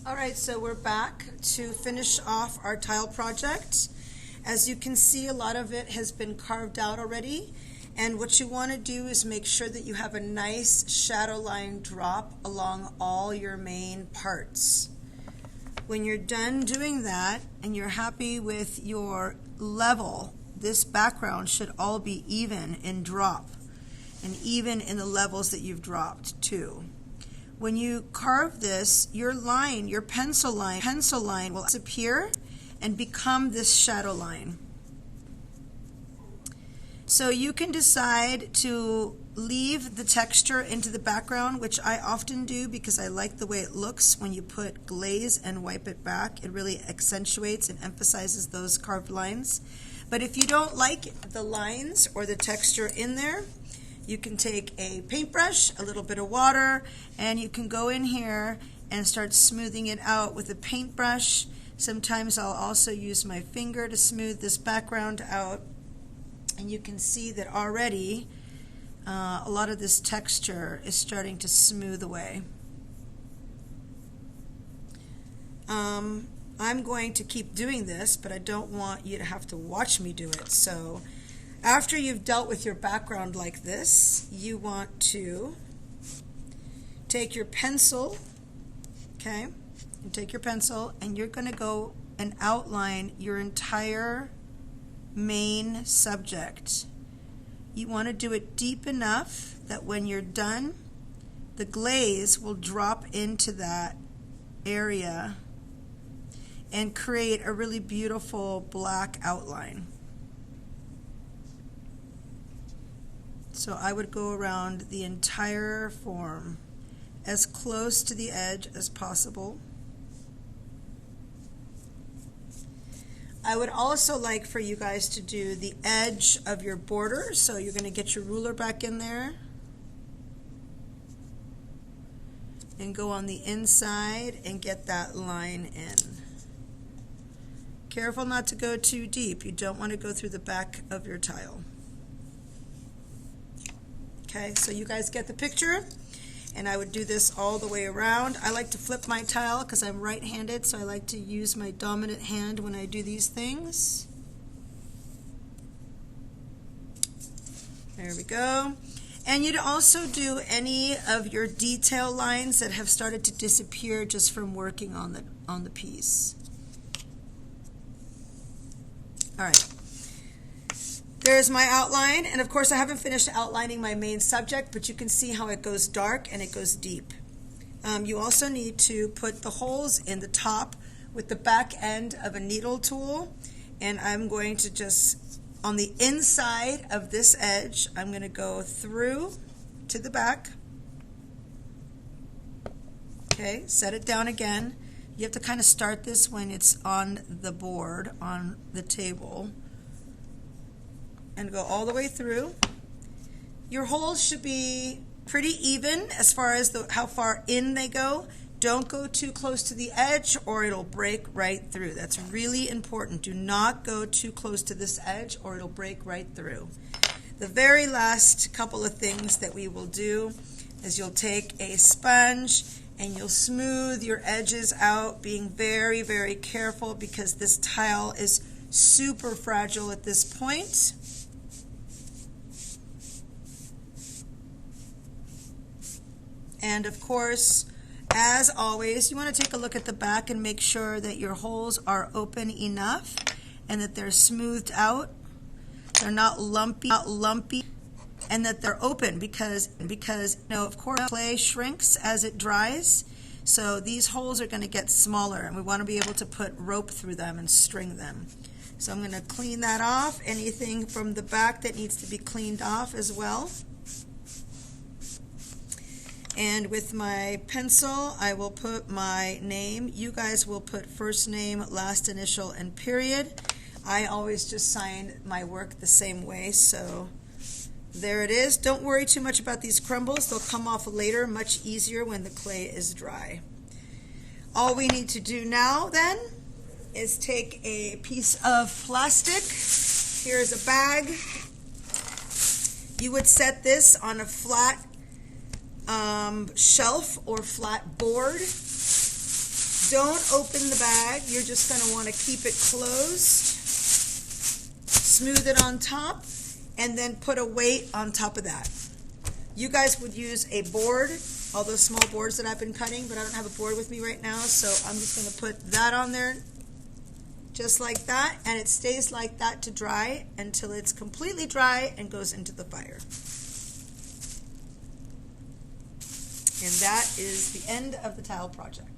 All right, so we're back to finish off our tile project. As you can see, a lot of it has been carved out already. And what you want to do is make sure that you have a nice shadow line drop along all your main parts. When you're done doing that and you're happy with your level, this background should all be even in drop and even in the levels that you've dropped too. When you carve this, your line, your pencil line will disappear and become this shadow line. So you can decide to leave the texture into the background, which I often do because I like the way it looks when you put glaze and wipe it back. It really accentuates and emphasizes those carved lines. But if you don't like the lines or the texture in there, you can take a paintbrush, a little bit of water, and you can go in here and start smoothing it out with a paintbrush. Sometimes I'll also use my finger to smooth this background out. And you can see that already a lot of this texture is starting to smooth away. I'm going to keep doing this, but I don't want you to have to watch me do it. So after you've dealt with your background like this, you want to take your pencil, okay, and take your pencil, and you're going to go and outline your entire main subject. You want to do it deep enough that when you're done, the glaze will drop into that area and create a really beautiful black outline. So I would go around the entire form as close to the edge as possible. I would also like for you guys to do the edge of your border. So you're going to get your ruler back in there and go on the inside and get that line in. Careful not to go too deep. You don't want to go through the back of your tile. Okay, so you guys get the picture, and I would do this all the way around. I like to flip my tile because I'm right-handed, so I like to use my dominant hand when I do these things. There we go. And you'd also do any of your detail lines that have started to disappear just from working on the piece. All right. There's my outline, and of course I haven't finished outlining my main subject, but you can see how it goes dark and it goes deep. You also need to put the holes in the top with the back end of a needle tool, and I'm going to just, on the inside of this edge, I'm going to go through to the back. Okay, set it down again. You have to kind of start this when it's on the board, on the table, and go all the way through. Your holes should be pretty even as far as how far in they go. Don't go too close to the edge or it'll break right through. That's really important. Do not go too close to this edge or it'll break right through. The very last couple of things that we will do is you'll take a sponge and you'll smooth your edges out, being very, very careful because this tile is super fragile at this point. And of course, as always, you want to take a look at the back and make sure that your holes are open enough and that they're smoothed out. They're not lumpy, and that they're open because you know, of course, clay shrinks as it dries. So these holes are going to get smaller, and we want to be able to put rope through them and string them. So I'm going to clean that off. Anything from the back that needs to be cleaned off as well. And with my pencil, I will put my name. You guys will put first name, last initial, and period. I always just sign my work the same way, so there it is. Don't worry too much about these crumbles. They'll come off later, much easier when the clay is dry. All we need to do now then is take a piece of plastic. Here's a bag. You would set this on a flat shelf or flat board. Don't open the bag. You're just going to want to keep it closed. Smooth it on top, and then put a weight on top of that. You guys would use a board, all those small boards that I've been cutting, but I don't have a board with me right now, so I'm just going to put that on there just like that, and it stays like that to dry until it's completely dry and goes into the fire. And that is the end of the tile project.